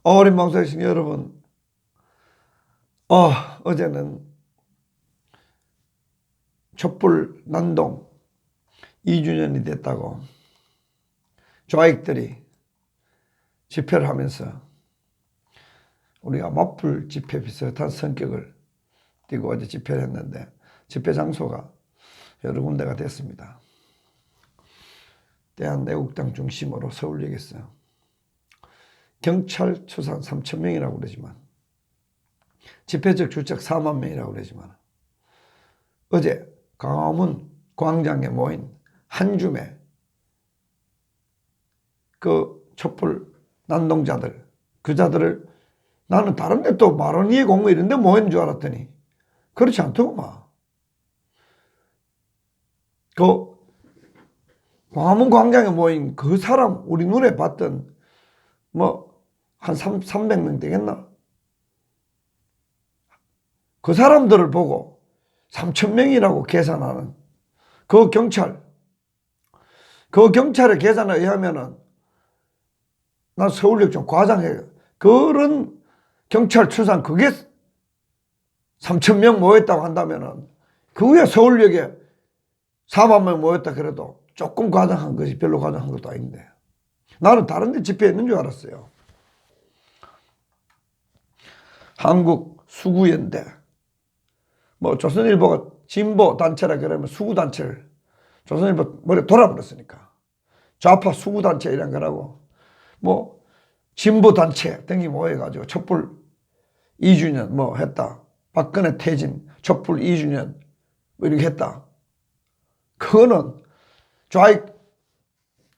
어린 방송의 여러분, 어제는 촛불 난동 2주년이 됐다고 좌익들이 집회를 하면서 우리가 맞불 집회 비슷한 성격을 띠고 어제 집회를 했는데 집회 장소가 여러 군데가 됐습니다. 대한애국당 중심으로 서울역에서 경찰 추산 3,000명이라고 그러지만 집회적 출석 4만 명이라고 그러지만 어제 광화문 광장에 모인 한 줌의 그 촛불 난동자들, 그자들을 나는 다른 데 또 마로니에 공무 이런 데 모인 줄 알았더니 그렇지 않더구만. 그 광화문 광장에 모인 그 사람 우리 눈에 봤던 한 300명 되겠나? 그 사람들을 보고 3,000명이라고 계산하는 그 경찰의 계산에 의하면은 나 서울역 좀 과장해. 그런 경찰 추산 그게 3,000명 모였다고 한다면은 그 후에 서울역에 4만 명 모였다 그래도 조금 과장한 것이 별로 과장한 것도 아닌데 나는 다른 데 집회에 있는 줄 알았어요. 한국 수구연대 조선일보가 진보 단체라 그러면 수구 단체를 조선일보 머리에 돌아버렸으니까 좌파 수구 단체 이런 거라고 진보 단체 등이 모여가지고 촛불 2주년 했다. 박근혜 퇴진 촛불 2주년 이렇게 했다. 그거는 좌익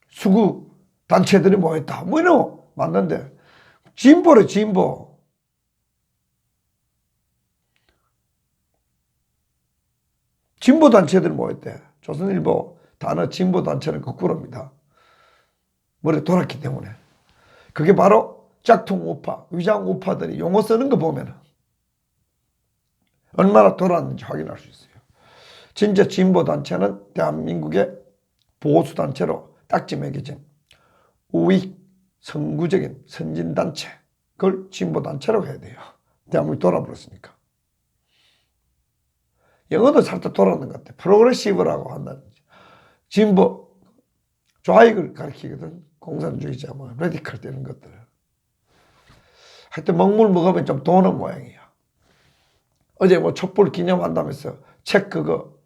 수구 단체들이 모였다. 이런 맞는데 진보래 진보. 진보 단체들이 모였대. 조선일보 단어 진보 단체는 거꾸로입니다. 머리에 돌았기 때문에. 그게 바로 짝퉁 우파, 위장 우파들이 용어 쓰는 거 보면 얼마나 돌았는지 확인할 수 있어요. 진짜 진보 단체는 대한민국의 보수 단체로 딱지 매겨진 우익 선구적인 선진 단체, 그걸 진보 단체라고 해야 돼요. 대한민국 돌아버렸으니까. 영어도 살짝 돌았는 것 같아. 프로그레시브라고 한다든지. 진보, 좌익을 가리키거든. 공산주의자, 레디컬 이런 것들을. 하여튼 먹물 먹으면 좀 도는 모양이야. 어제 촛불 기념한다면서 책 그거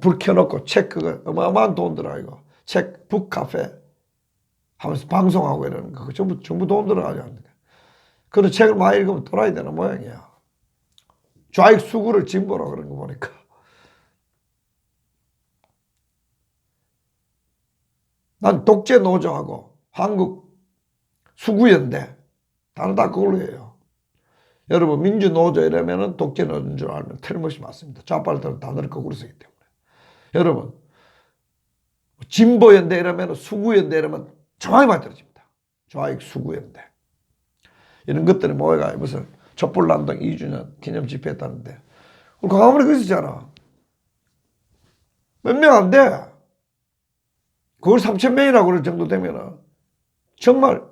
불 켜놓고 책 그거 어마어마한 돈 들어 이거. 책 북카페 하면서 방송하고 이러는 거 전부 돈 들어가죠. 그런 책을 많이 읽으면 돌아야 되는 모양이야. 좌익 수구를 진보라 그런 거 보니까. 난 독재 노조하고 한국 수구연대 다르다 그걸로 해요. 여러분 민주노조 이러면은 독재 노조인 줄 알면 틀림없이 맞습니다. 좌빨들은 단어를 거꾸로 쓰기 때문에. 여러분 진보연대 이러면 수구연대 이러면 정확히 맞들어집니다. 좌익 수구연대 이런 것들이 모여가 무슨 촛불난동 2주년 기념 집회했다는데 우리 광화문에 그 있었잖아. 몇 명 안 돼. 그걸 3,000명이라고 그럴 정도 되면은 정말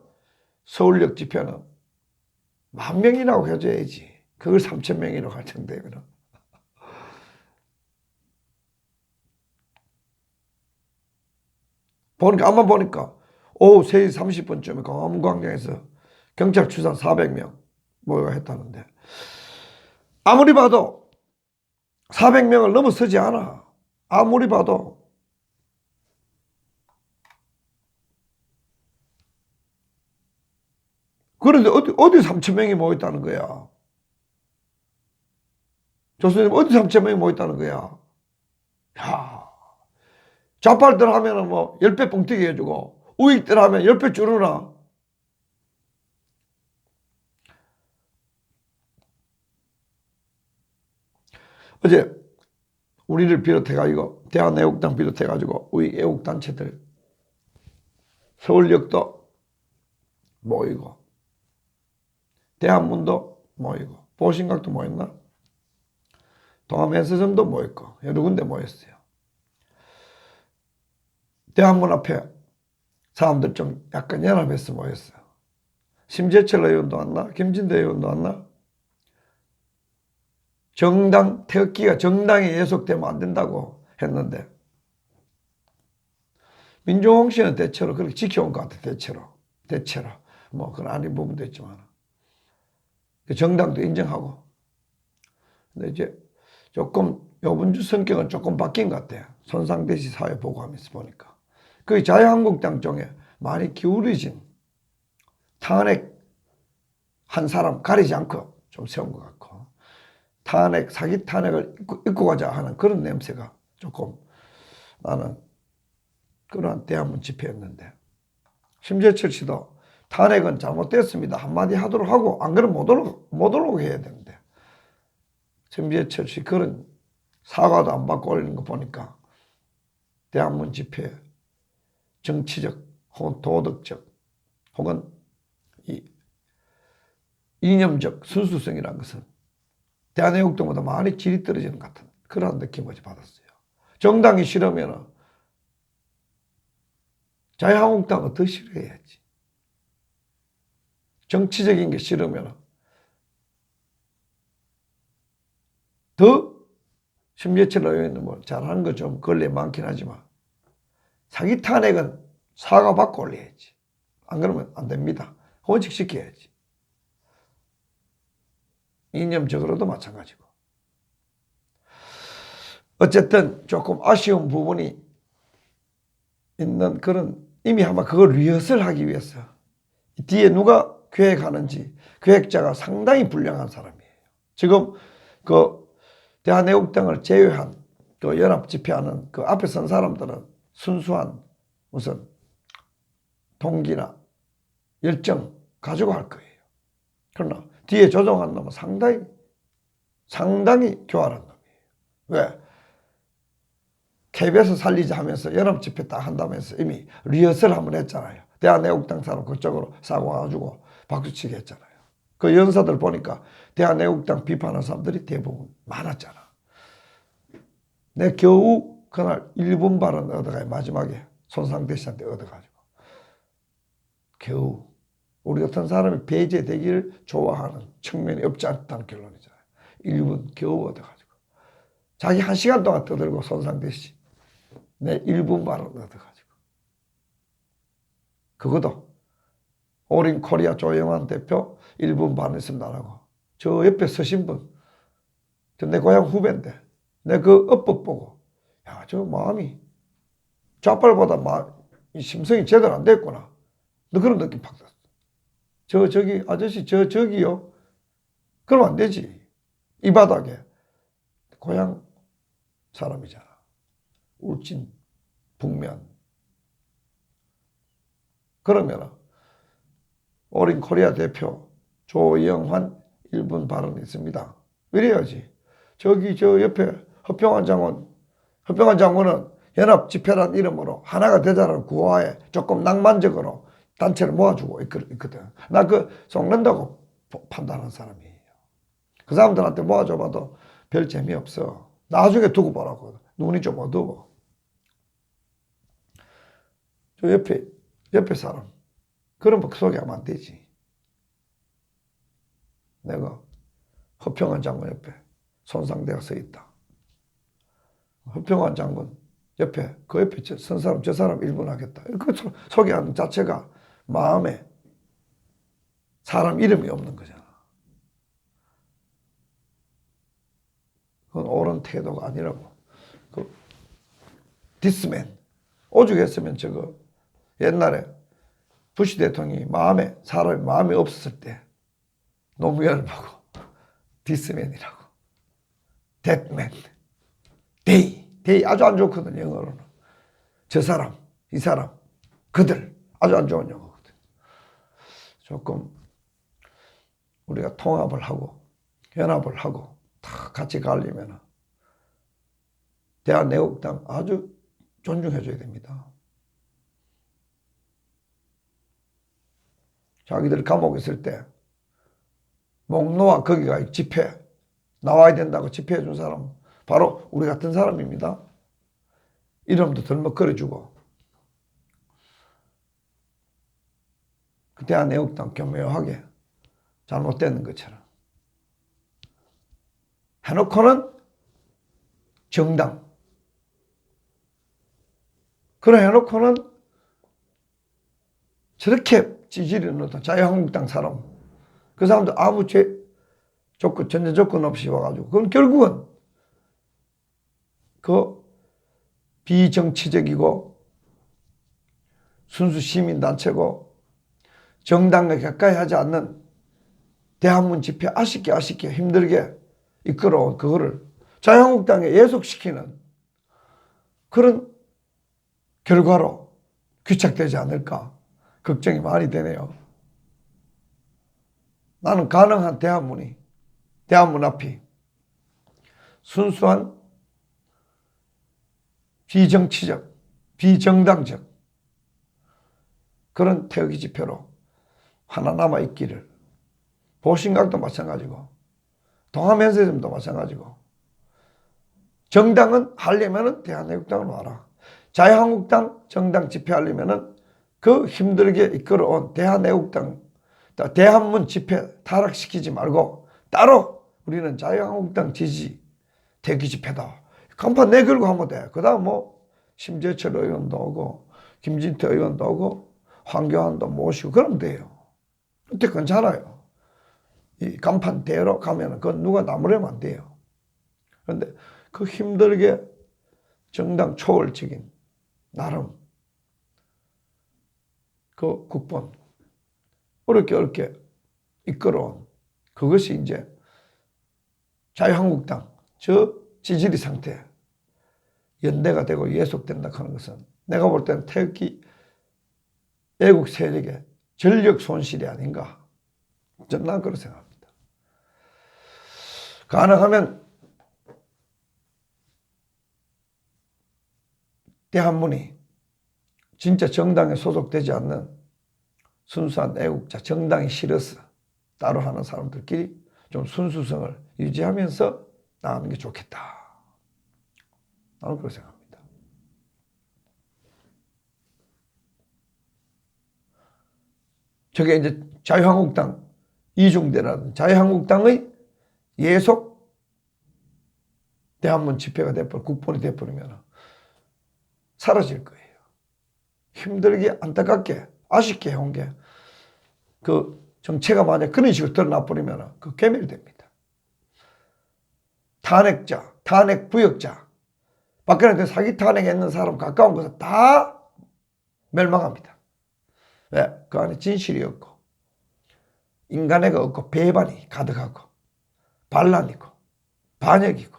서울역 집회는 10,000명이라고 해줘야지. 그걸 3,000명이라고 할 정도면은. 암만 보니까 오후 3시 30분쯤에 광화문 광장에서 경찰 추산 400명 모여가 했다는데 아무리 봐도 400명을 넘어서지 않아. 아무리 봐도. 그런데 어디 3,000명이 모였다는 거야. 교수님 어디 3,000명이 모였다는 거야. 야, 좌빨들 하면은 10배 뻥튀기 해주고 우익들 하면 10배 줄어나. 어제 우리를 비롯해가지고 대한애국당 비롯해가지고 우익 애국단체들 서울역도 모이고 대한문도 모이고 보신각도 모였나? 동아면세점도 모였고 여러 군데 모였어요. 대한문 앞에 사람들 좀 약간 연합해서 모였어요. 심재철 의원도 왔나? 김진대 의원도 왔나? 정당 태극기가 정당에 예속되면 안 된다고 했는데 민주홍 씨는 대체로 그렇게 지켜온 것 같아. 대체로 뭐 그건 아닌 부분도 있지만 정당도 인정하고. 근데 이제 조금 요번 주 성격은 조금 바뀐 것 같아요. 손상대시 사회 보고하면서 보니까 그 자유한국당 쪽에 많이 기울어진 탄핵 한 사람 가리지 않고 좀 세운 것 같고, 탄핵 사기 탄핵을 입고 가자 하는 그런 냄새가 조금 나는 그러한 대한문 집회였는데, 심재철 씨도 탄핵은 잘못됐습니다 한마디 하도록 하고 안 그러면 못 오도록 해야 되는데, 심재철 씨 그런 사과도 안 받고 올리는 거 보니까 대한문 집회 정치적 혹은 도덕적 혹은 이 이념적 순수성이라는 것은 대한애국당보다 많이 질이 떨어지는 것 같은 그런 느낌을 받았어요. 정당이 싫으면 자유한국당은 더 싫어해야지. 정치적인 게 싫으면 더 심재철 의원은 뭐 잘하는 거 좀 권리 많긴 하지만 사기 탄핵은 사과받고 올려야지. 안 그러면 안 됩니다. 원칙시켜야지. 이념적으로도 마찬가지고. 어쨌든 조금 아쉬운 부분이 있는 그런, 이미 아마 그걸 리허설 하기 위해서 뒤에 누가 계획하는지 계획자가 상당히 불량한 사람이에요. 지금 그 대한애국당을 제외한 그 연합 집회하는 그 앞에 선 사람들은 순수한 무슨 동기나 열정 가지고 할 거예요. 그러나 뒤에 조종한 놈은 상당히 교활한 놈이에요. 왜? KBS 살리자 하면서 연합 집회 딱 한다면서 이미 리허설 한번 했잖아요. 대한애국당 사람 그쪽으로 사고 와가지고 박수치게 했잖아요. 그 연사들 보니까 대한애국당 비판하는 사람들이 대부분 많았잖아. 내 겨우 그날 1분 발언 얻어가요. 마지막에 손상대 씨한테 얻어가지고. 겨우. 우리 같은 사람이 배제되기를 좋아하는 측면이 없지 않다는 결론이잖아요. 1분 겨우 얻어가지고. 자기 1시간 동안 떠들고 손상대 씨. 내 1분 발언 얻어가지고. 그것도 오린 코리아 조영환 대표 1분 발언 있으면 안 하고. 저 옆에 서신 분. 내 고향 후배인데. 내 그 업법 보고. 야, 저 마음이 좌빨보다 이 심성이 제대로 안 됐구나. 너 그런 느낌 팍 났어. 저기 아저씨 저기요. 그러면 안 되지. 이 바닥에 고향 사람이잖아. 울진 북면. 그러면 어린 코리아 대표 조영환 1분 발언이 있습니다. 이래야지. 저기 저 옆에 허평환 장관은 연합 집회란 이름으로 하나가 되자는 구호하에 조금 낭만적으로 단체를 모아주고 있거든. 나 그 속는다고 판단하는 사람이에요. 그 사람들한테 모아줘봐도 별 재미없어. 나중에 두고 보라고. 눈이 좀 어두워. 저 옆에 사람. 그런 거 소개하면 안 되지. 내가 허평환 장관 옆에 손상대가 서 있다. 허평환 장관 옆에 그 옆에 선 사람 저 사람 1분 하겠다. 그 소개하는 자체가 마음에 사람 이름이 없는 거잖아. 그건 옳은 태도가 아니라고. 그 디스맨 오죽했으면 저거 옛날에 부시 대통령이 사람이 마음이 없었을 때 노무현을 보고 디스맨이라고. 데드맨. 데이 아주 안 좋거든 영어로는. 저 사람, 이 사람, 그들 아주 안 좋은 영어거든. 조금 우리가 통합을 하고 연합을 하고 다 같이 가려면 대한애국당 아주 존중해줘야 됩니다. 자기들 감옥에 있을 때 목 놓아 거기가 집회 나와야 된다고 집회해 준 사람 바로 우리 같은 사람입니다. 이름도 덜먹거려주고 그 대한애국당 교묘하게 잘못되는 것처럼 해놓고는 정당, 그래 해놓고는 저렇게 지지를 넣었던 자유한국당 사람, 그 사람도 아무 전제 조건 없이 와가지고, 그건 결국은 그 비정치적이고 순수 시민단체고 정당과 가까이 하지 않는 대한문 집회 아쉽게 힘들게 이끌어온 그거를 자유한국당에 예속시키는 그런 결과로 귀착되지 않을까 걱정이 많이 되네요. 나는 가능한 대한문 앞이 순수한 비정치적, 비정당적 그런 태극기 집회로 하나 남아있기를, 보신각도 마찬가지고 동아면세점도 마찬가지고, 정당은 하려면은 대한애국당으로 와라. 자유한국당 정당 집회하려면은 그 힘들게 이끌어온 대한애국당, 대한문 집회 타락시키지 말고 따로 우리는 자유한국당 지지 태극기 집회다. 간판 내걸고 하면 돼. 그 다음 심재철 의원도 오고 김진태 의원도 오고 황교안도 모시고 그러면 돼요. 그때 괜찮아요. 이 간판대로 가면 그건 누가 나무려면 안 돼요. 그런데 그 힘들게 정당 초월적인 나름 그 국본 어렵게 이끌어온 그것이 이제 자유한국당 저 지지리 상태 연대가 되고 예속된다 하는 것은 내가 볼 때는 태극기 애국 세력의 전력 손실이 아닌가, 난 그렇게 생각합니다. 가능하면 대한문이 진짜 정당에 소속되지 않는 순수한 애국자, 정당이 싫어서 따로 하는 사람들끼리 좀 순수성을 유지하면서 나가는 게 좋겠다. 나는 그렇게 생각합니다. 저게 이제 자유한국당 이중대라든 자유한국당의 예속 대한문 집회가 돼버려, 국본이 돼버리면 사라질 거예요. 힘들게 안타깝게 아쉽게 해온 게 그 정체가 만약 그런 식으로 드러나버리면 그 괴멸됩니다. 탄핵자, 탄핵 부역자, 박근혜한테 사기 탄핵했는 사람 가까운 것은 다 멸망합니다. 왜? 그 안에 진실이 없고 인간애가 없고 배반이 가득하고 반란이고 반역이고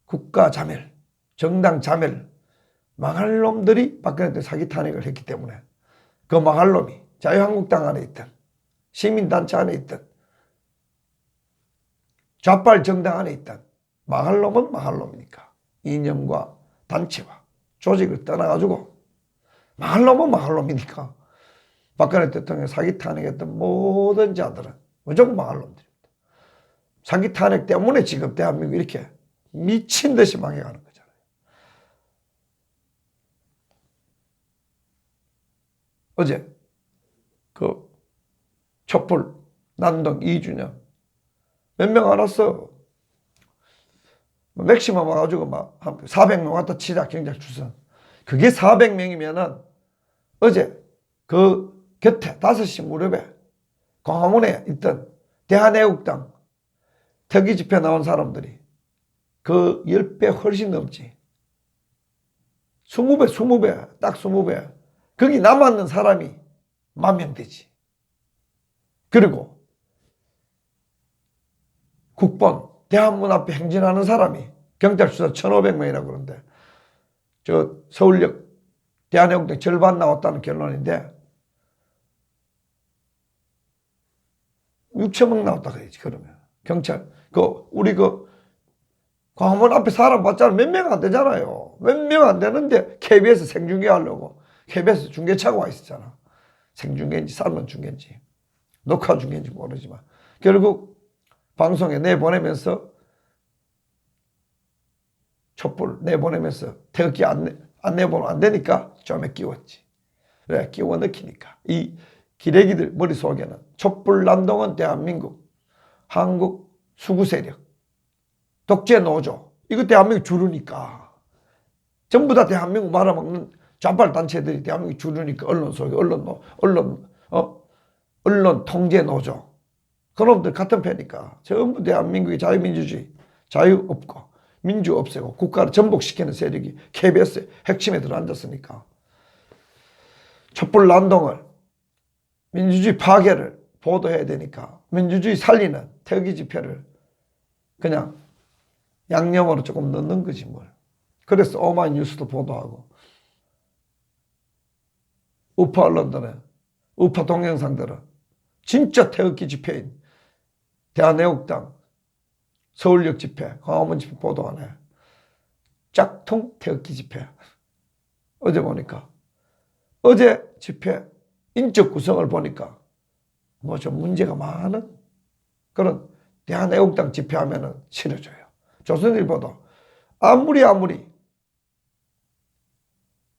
국가 자멸, 정당 자멸, 망할 놈들이 박근혜한테 사기 탄핵을 했기 때문에 그 망할 놈이 자유한국당 안에 있든 시민단체 안에 있든 좌빨 정당 안에 있든 망할 놈은 망할 놈이니까 이념과 단체와 조직을 떠나가지고 망할 놈은 망할 놈이니까 박근혜 대통령 사기 탄핵했던 모든 자들은 무조건 망할 놈들입니다. 사기 탄핵 때문에 지금 대한민국이 이렇게 미친 듯이 망해가는 거잖아요. 어제 그 촛불 난동 2주년 몇 명 안 왔어. 맥시멈 와가지고 막 400명 왔다 치자 경찰 출석. 그게 400명이면은 어제 그 곁에 5시 무렵에 광화문에 있던 대한애국당 특위 집회 나온 사람들이 그 10배 훨씬 넘지. 20배, 딱 20배. 거기 남았는 사람이 10,000명 되지. 그리고 국본, 대한문 앞에 행진하는 사람이 경찰 수사 1,500명이라고 그러는데 저 서울역 대한애국당 절반 나왔다는 결론인데 6,000명 나왔다 그러지. 그러면 경찰 우리 광화문 앞에 사람 봤잖아. 몇 명 안 되잖아요. 몇 명 안 되는데 KBS 생중계 하려고 KBS 중계차가 와 있었잖아. 생중계인지 삶은 중계인지 녹화 중계인지 모르지만 결국 방송에 내보내면서 촛불 내보내면서 태극기 안 내보내면 안 되니까 좀에 끼웠지. 왜? 끼워 넣기니까. 이 기레기들 머릿속에는 촛불난동은 대한민국, 한국 수구세력, 독재노조, 이거 대한민국 주르니까 전부 다 대한민국 말아먹는 좌빨 단체들이 대한민국 주르니까 언론 속에 언론 통제 노조 그놈들 같은 편이니까 전부 대한민국의 자유민주주의 자유 없고 민주 없애고 국가를 전복시키는 세력이 KBS 핵심에 들어앉았으니까 촛불 난동을 민주주의 파괴를 보도해야 되니까 민주주의 살리는 태극기 집회를 그냥 양념으로 조금 넣는 거지 뭘. 그래서 오마이뉴스도 보도하고 우파 언론들은 우파 동영상들은 진짜 태극기 집회인 대한애국당 서울역 집회, 광화문 집회 보도 안 해. 짝퉁 태극기 집회. 어제 보니까 어제 집회 인적 구성을 보니까 뭐 좀 문제가 많은 그런 대한애국당 집회하면은 싫어져요. 조선일보도 아무리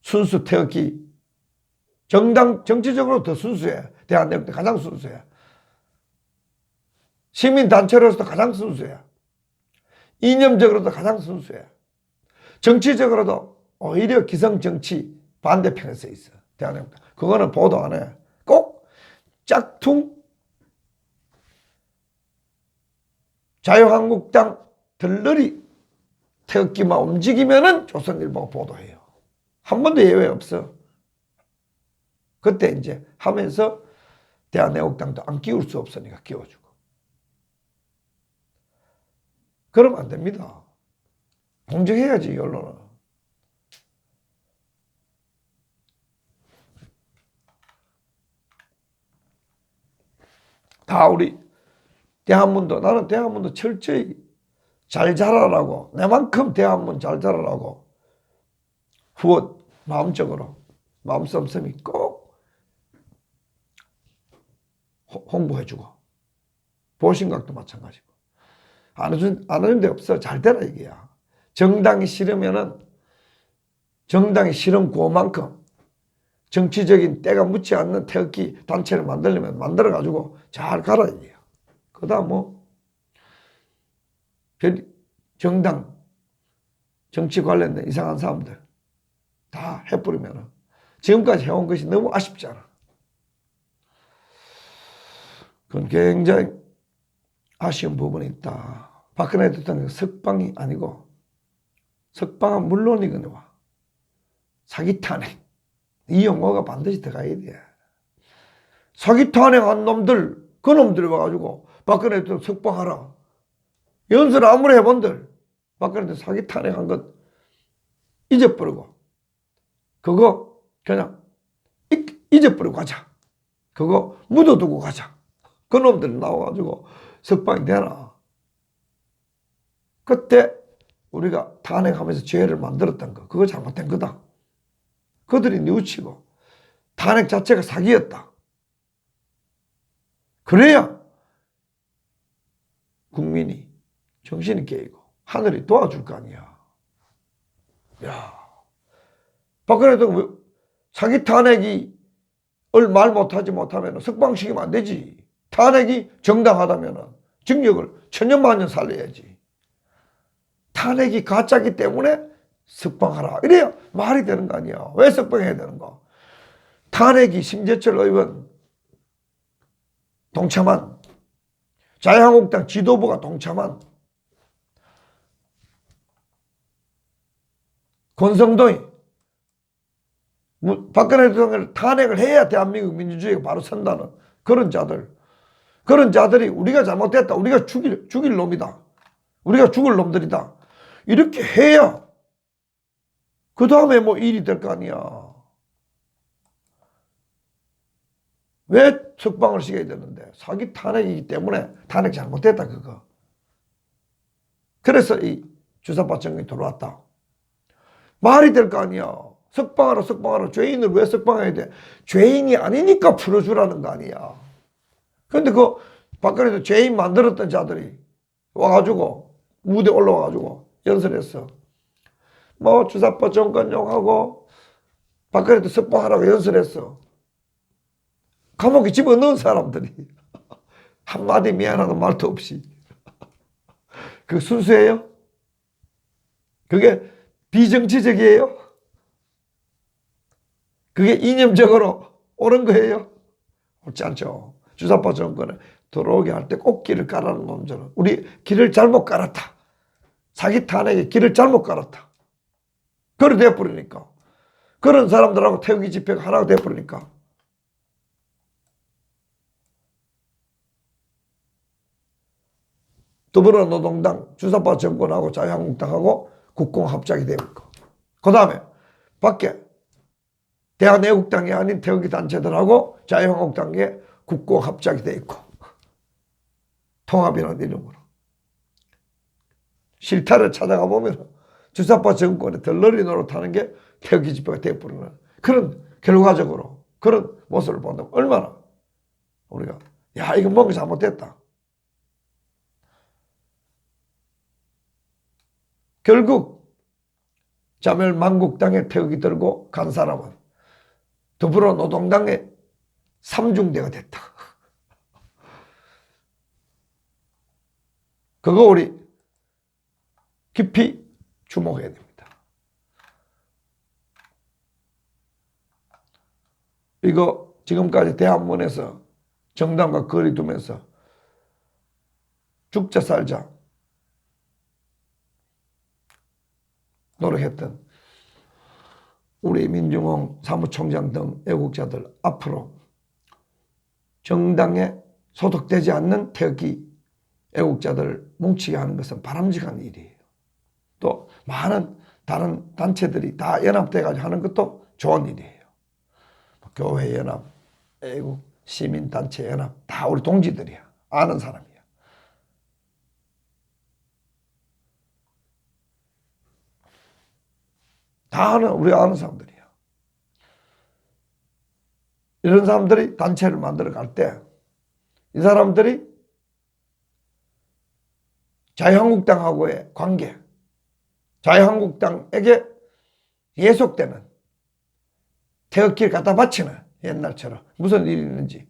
순수 태극기 정당 정치적으로 더 순수해. 대한애국당 가장 순수해. 시민단체로서도 가장 순수해. 이념적으로도 가장 순수해. 정치적으로도 오히려 기성정치 반대편에 서 있어. 대한민국. 그거는 보도 안 해. 꼭 짝퉁 자유한국당 들러리 태극기만 움직이면은 조선일보가 보도해요. 한 번도 예외 없어. 그때 이제 하면서 대한애국당도 안 끼울 수 없으니까 끼워주고. 그러면 안 됩니다. 공정해야지, 언론은. 다 우리 대한문도, 나는 대한문도 철저히 잘 자라라고, 내만큼 대한문 잘 자라라고 후원 마음적으로, 마음 씀씀이 꼭 홍보해주고, 보신각도 마찬가지고. 안 해준 데 없어. 잘 되라 이게야. 정당이 싫으면은 정당이 싫은 그만큼 정치적인 때가 묻지 않는 태극기 단체를 만들려면 만들어가지고 잘 가라 이게야. 그 다음 뭐 정당 정치 관련된 이상한 사람들 다 해버리면은 지금까지 해온 것이 너무 아쉽잖아. 그건 굉장히 아쉬운 부분이 있다. 박근혜 대통령 석방이 아니고 석방은 물론이거니와 사기 탄핵 이 용어가 반드시 들어가야 돼. 사기 탄핵한 놈들 그 놈들이 와가지고 박근혜 대통령 석방하라. 연설 아무리 해본들 박근혜 대통령 사기 탄핵한 것 잊어버리고 그거 그냥 잊어버리고 가자. 그거 묻어두고 가자. 그 놈들이 나와가지고 석방이 되나. 그때 우리가 탄핵하면서 죄를 만들었던 거 그거 잘못된 거다. 그들이 뉘우치고 탄핵 자체가 사기였다. 그래야 국민이 정신이 깨이고 하늘이 도와줄 거 아니야. 야, 박근혜 대통령 사기 탄핵이 말 못하면 석방시키면 안 되지. 탄핵이 정당하다면 징역을 천년만년 살려야지. 탄핵이 가짜기 때문에 석방하라. 이래야 말이 되는 거 아니야. 왜 석방해야 되는가? 탄핵이 심재철 의원 동참한 자유한국당 지도부가 동참한 권성동이 박근혜 대통령을 탄핵을 해야 대한민국 민주주의가 바로 선다는 그런 자들이 우리가 잘못했다. 우리가 죽일 놈이다. 우리가 죽을 놈들이다. 이렇게 해야 그 다음에 뭐 일이 될 거 아니야. 왜 석방을 시켜야 되는데? 사기 탄핵이기 때문에 탄핵 잘못했다 그거. 그래서 이 주사파 정권이 들어왔다. 말이 될 거 아니야. 석방하라. 죄인을 왜 석방해야 돼? 죄인이 아니니까 풀어주라는 거 아니야. 근데 그 박근혜도 죄인 만들었던 자들이 와가지고 무대 올라와가지고 연설했어. 뭐 주사파 정권 욕하고 박근혜도 석방하라고 연설했어. 감옥에 집어넣은 사람들이 한마디 미안하다 말도 없이. 그 순수해요? 그게 비정치적이에요? 그게 이념적으로 옳은 거예요? 옳지 않죠. 주사파 정권에 들어오게 할 때 꼭 길을 깔아놓은 놈들은 우리 길을 잘못 깔았다. 사기 탄핵에 길을 잘못 깔았다. 그래 돼버리니까. 그런 사람들하고 태극기 집회가 하나가 돼버리니까. 더불어노동당, 주사파 정권하고 자유한국당하고 국공합작이 되고 있고. 그 다음에 밖에 대한애국당이 아닌 태극기 단체들하고 자유한국당의 국공합작이 돼 있고. 통합이라는 이름으로. 실타를 찾아가 보면 주사파 정권의 덜러리 노릇하는 게 태극기 집회가 되어버리는 그런 결과적으로 그런 모습을 본다면 얼마나 우리가 야 이거 뭔가 잘못됐다. 결국 자멸만국당에 태극기 들고 간 사람은 더불어노동당의 삼중대가 됐다. 그거 우리 깊이 주목해야 됩니다. 이거 지금까지 대한문에서 정당과 거리 두면서 죽자 살자 노력했던 우리 민중홍 사무총장 등 애국자들 앞으로 정당에 소속되지 않는 태극기 애국자들을 뭉치게 하는 것은 바람직한 일이에요. 또 많은 다른 단체들이 다 연합돼가지고 하는 것도 좋은 일이에요. 교회 연합, 애국, 시민단체 연합 다 우리 동지들이야. 아는 사람이야. 다 우리 아는 사람들이야. 이런 사람들이 단체를 만들어 갈 때 이 사람들이 자유한국당하고의 관계, 자유한국당에게 예속되는 태극기를 갖다 바치는 옛날처럼 무슨 일이 있는지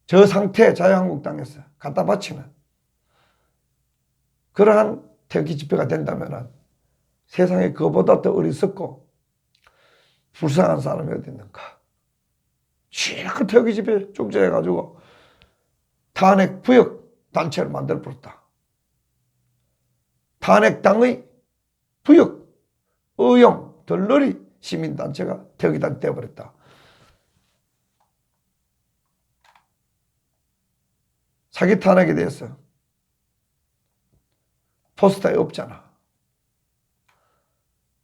저 상태에 자유한국당에서 갖다 바치는 그러한 태극기 집회가 된다면 세상에 그보다 더 어리석고 불쌍한 사람이 어디 있는가. 실컷 태극기 집회 축제해가지고 탄핵 부역 단체를 만들어버렸다. 탄핵당의 부역, 의용, 덜러리 시민단체가 태극기단체 되어버렸다. 사기 탄핵에 대해서 포스터에 없잖아.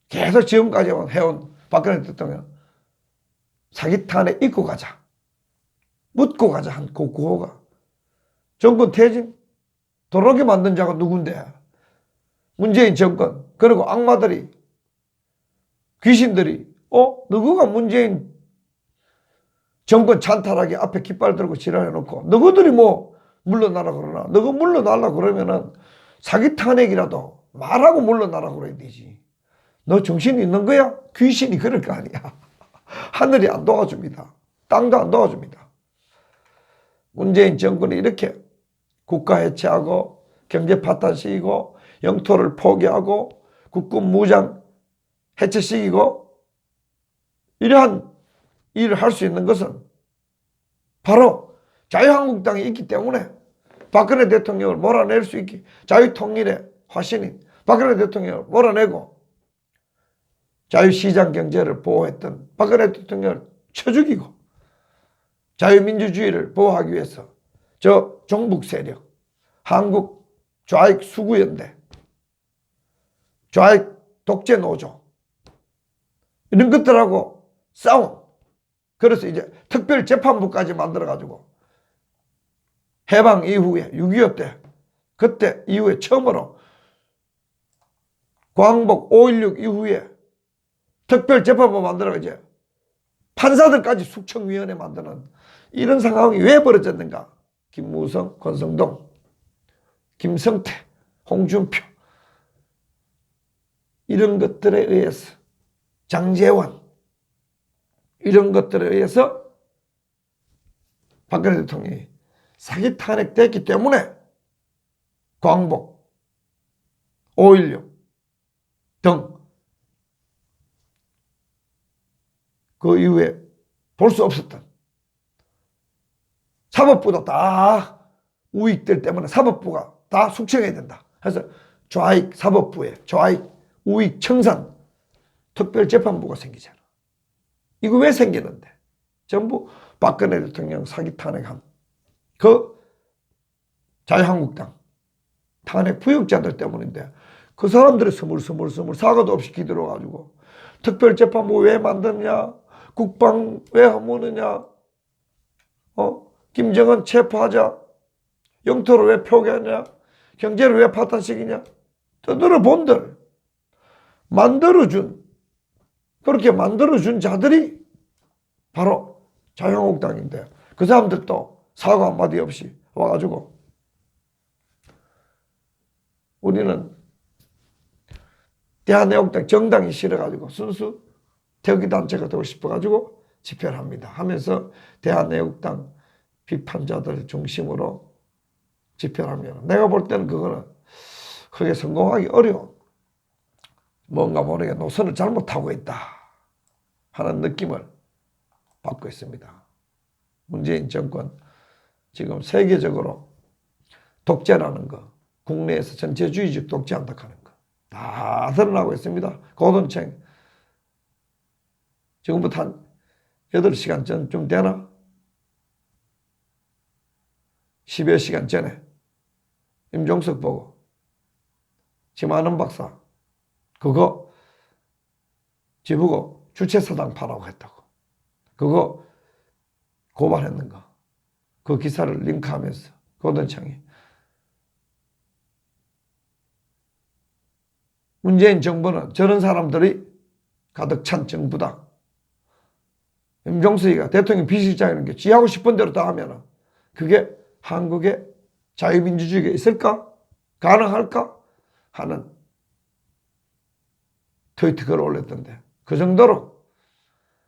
계속 지금까지 해온 박근혜 대통령 사기 탄핵 잊고 가자. 묻고 가자 한 그 구호가 정권 퇴진 돌아오게 만든 자가 누군데 문재인 정권 그리고 악마들이 귀신들이 너희가 문재인 정권 찬탈하게 앞에 깃발 들고 지랄해놓고 너희들이 뭐 물러나라 그러나 너희 물러나라 그러면은 사기 탄핵이라도 말하고 물러나라 그래야 되지. 너 정신이 있는 거야? 귀신이 그럴 거 아니야. 하늘이 안 도와줍니다. 땅도 안 도와줍니다. 문재인 정권이 이렇게 국가 해체하고 경제 파탄시키고 영토를 포기하고 국군 무장 해체시키고 이러한 일을 할 수 있는 것은 바로 자유한국당이 있기 때문에 박근혜 대통령을 몰아낼 수 있기 자유통일의 화신인 박근혜 대통령을 몰아내고 자유시장 경제를 보호했던 박근혜 대통령을 쳐 죽이고 자유민주주의를 보호하기 위해서 저 종북 세력 한국 좌익 수구연대 좌익 독재 노조 이런 것들하고 싸운 그래서 이제 특별재판부까지 만들어가지고 해방 이후에 6.25 때 그때 이후에 처음으로 광복 5.16 이후에 특별재판부 만들어가 이제 판사들까지 숙청위원회 만드는 이런 상황이 왜 벌어졌는가. 김무성, 권성동, 김성태, 홍준표 이런 것들에 의해서 장제원 이런 것들에 의해서 박근혜 대통령이 사기 탄핵됐기 때문에 광복, 5.16 등 그 이후에 볼 수 없었던 사법부도 다 우익들 때문에 사법부가 다 숙청해야 된다. 그래서 좌익 사법부에 좌익 우익 청산 특별재판부가 생기잖아. 이거 왜 생기는데? 전부 박근혜 대통령 사기 탄핵한 그 자유한국당 탄핵 부역자들 때문인데 그 사람들이 스물스물 사과도 없이 기들어가지고 특별재판부 왜 만드냐? 국방 왜 하느냐? 김정은 체포하자. 영토를 왜 표기하냐? 경제를 왜 파탄시키냐? 떠들어 본들. 그렇게 만들어준 자들이 바로 자유한국당인데 그 사람들도 사과 한마디 없이 와가지고 우리는 대한애국당 정당이 싫어가지고 순수 대기단체가 되고 싶어가지고 집회를 합니다 하면서 대한애국당 비판자들 중심으로 집회를 하면 내가 볼 때는 그거는 크게 성공하기 어려운 뭔가 모르게 노선을 잘못하고 있다 하는 느낌을 받고 있습니다. 문재인 정권 지금 세계적으로 독재라는 거, 국내에서 전체주의적 독재한다 하는 거 다 드러나고 있습니다. 고든책 지금부터 한 8시간 전쯤 되나? 10여 시간 전에 임종석 보고 김한원 박사 그거 지보고 주체사당 파라고 했다고 그거 고발했는 거 그 기사를 링크하면서 고든창이 문재인 정부는 저런 사람들이 가득 찬 정부다. 임종석이가 대통령 비서실장이라는 게 지하고 싶은 대로 다 하면 그게 한국의 자유민주주의가 있을까? 가능할까? 하는 트위트 글을 올렸던데 그 정도로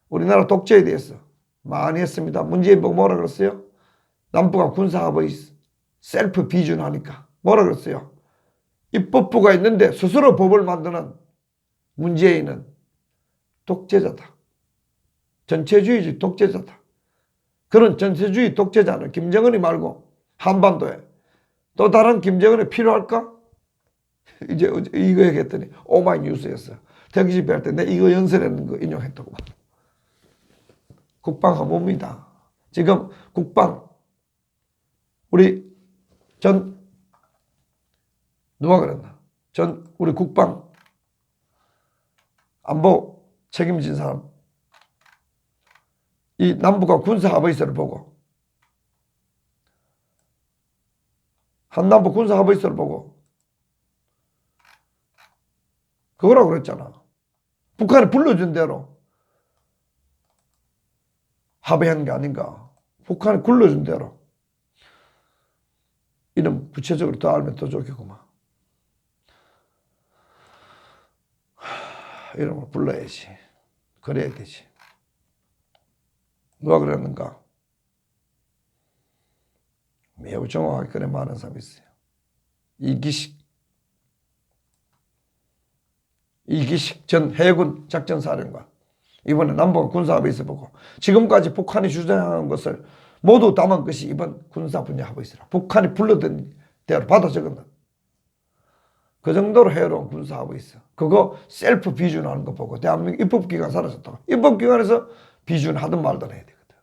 우리나라 독재에 대해서 많이 했습니다. 문재인 보고 뭐라 그랬어요? 남북한 군사합의 셀프 비준하니까 뭐라 그랬어요? 입법부가 있는데 스스로 법을 만드는 문재인은 독재자다. 전체주의적 독재자다. 그런 전체주의 독재자는 김정은이 말고 한반도에 또 다른 김정은이 필요할까? 이제 이거 얘기했더니 오마이뉴스였어. 대기집회 할 때 내가 이거 연설했는 거 인용했다고. 국방 허무입니다. 지금 국방 우리 누가 그랬나? 우리 국방 안보 책임진 사람 이 남북한 군사합의서를 보고 한남북 군사합의서를 보고 그거라고 그랬잖아. 북한이 불러준 대로 합의한 게 아닌가. 북한이 굴러준 대로. 이름 구체적으로 더 알면 더 좋겠구만. 이름을 불러야지. 그래야 되지. 누가 그랬는가? 매우 정확하게 그래 말하는 사람이 있어요. 이기식 전 해군 작전사령관. 이번에 남북 군사합의서 보고 지금까지 북한이 주장한 것을 모두 담은 것이 이번 군사 분야 합의서라. 북한이 불러든 대로 받아 적었는 그 정도로 해로운 군사 합의서. 그거 셀프 비준하는 거 보고 대한민국 입법기관 사라졌다고. 입법기관에서 비준하든 말든 해야 되거든.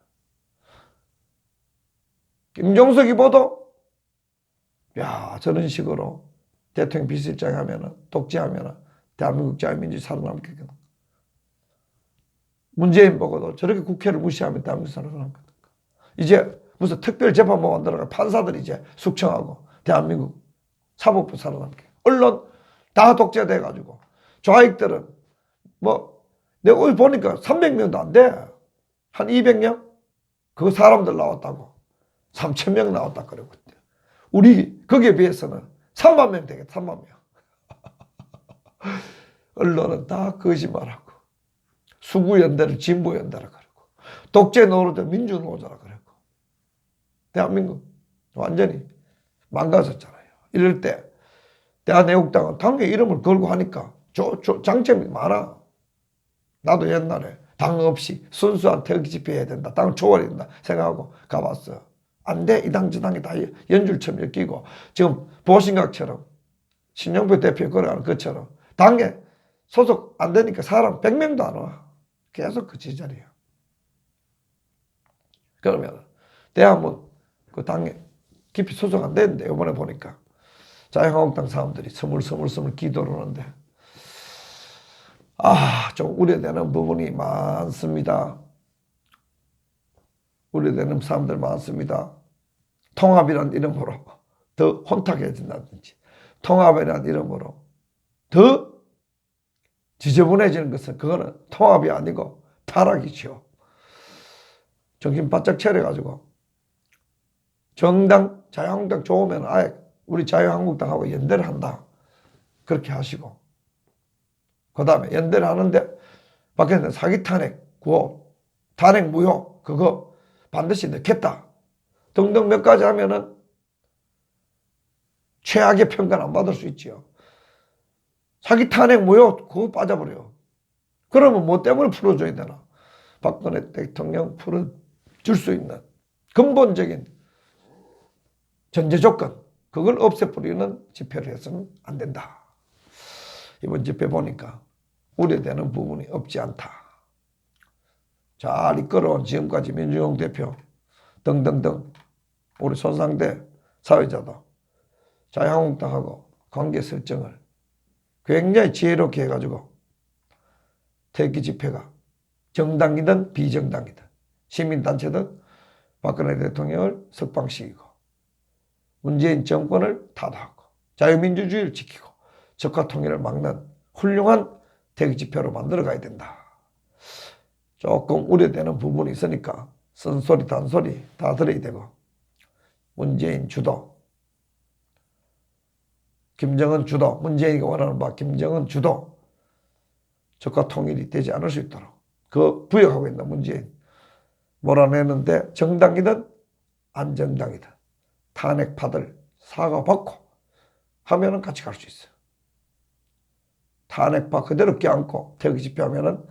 김종석이 보도 야 저런 식으로 대통령 비서실장이 하면은 독재하면은 대한민국 자유민주주의 살아남겠구나. 문재인 보고도 저렇게 국회를 무시하면 대한민국 살아남겠다. 이제 무슨 특별재판부 만들어가 판사들이 이제 숙청하고 대한민국 사법부 살아남게. 언론 다 독재돼가지고 좌익들은 뭐 내가 오늘 보니까 300명도 안 돼. 한 200명? 그 사람들 나왔다고. 3,000명 나왔다 그러고. 우리 거기에 비해서는 3만 명 되겠다. 3만 명. 언론은 다 거짓말하고 수구연대를 진보연대라 그러고 독재 노릇을 민주노조라 그러고 대한민국 완전히 망가졌잖아요. 이럴 때 대한애국당은 당에 이름을 걸고 하니까 장점이 많아. 나도 옛날에 당 없이 순수한 태극기 집회 해야 된다. 당 초월해야 된다 생각하고 가봤어. 안 돼. 이 당 저 당이 다 연줄처럼 엮이고 지금 보신각처럼 신영표 대표 걸어가는 것처럼 당에 소속 안 되니까 사람 100명도 안 와. 계속 그 지자리야. 그러면 대한민국 그 당에 깊이 소속 안 되는데 이번에 보니까 자유한국당 사람들이 스물스물 기도를 하는데 좀 우려되는 부분이 많습니다. 우려되는 사람들 많습니다. 통합이란 이름으로 더 혼탁해진다든지 통합이란 이름으로 더 지저분해지는 것은 그거는 통합이 아니고 타락이죠. 정신 바짝 차려가지고 정당 자유한국당 좋으면 아예 우리 자유한국당하고 연대를 한다. 그렇게 하시고 그 다음에 연대를 하는데 밖에서 사기 탄핵 구호 탄핵 무효 그거 반드시 넣겠다. 등등 몇 가지 하면은 최악의 평가는 안 받을 수 있지요. 사기 탄핵 무효 그거 빠져버려요. 그러면 뭐 때문에 풀어줘야 되나? 박근혜 대통령 풀어줄 수 있는 근본적인 전제 조건 그걸 없애버리는 집회를 해서는 안 된다. 이번 집회 보니까 우려되는 부분이 없지 않다. 잘 이끌어온 지금까지 민주용 대표 등등등 우리 손상대 사회자도 자유한국당하고 관계 설정을 굉장히 지혜롭게 해가지고 태극기 집회가 정당이든 비정당이든 시민단체든 박근혜 대통령을 석방시키고 문재인 정권을 타도하고 자유민주주의를 지키고 적화통일을 막는 훌륭한 태극기 집회로 만들어가야 된다. 조금 우려되는 부분이 있으니까 쓴소리 단소리 다 들어야 되고 문재인 주도 김정은 주도 문재인이 원하는 바 김정은 주도 적화통일이 되지 않을 수 있도록 그 부역하고 있는 문재인 몰아내는데 정당이든 안정당이든 탄핵파들 사과받고 하면은 같이 갈 수 있어요. 탄핵파 그대로 껴안고 태극기 집회하면은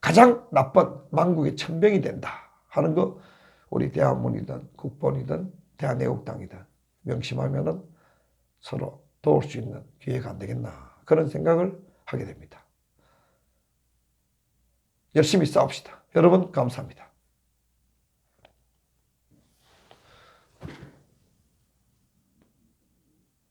가장 나쁜 망국의 천병이 된다 하는 거 우리 대한문이든 국본이든 대한애국당이든 명심하면은 서로 도울 수 있는 기회가 안 되겠나 그런 생각을 하게 됩니다. 열심히 싸웁시다. 여러분 감사합니다.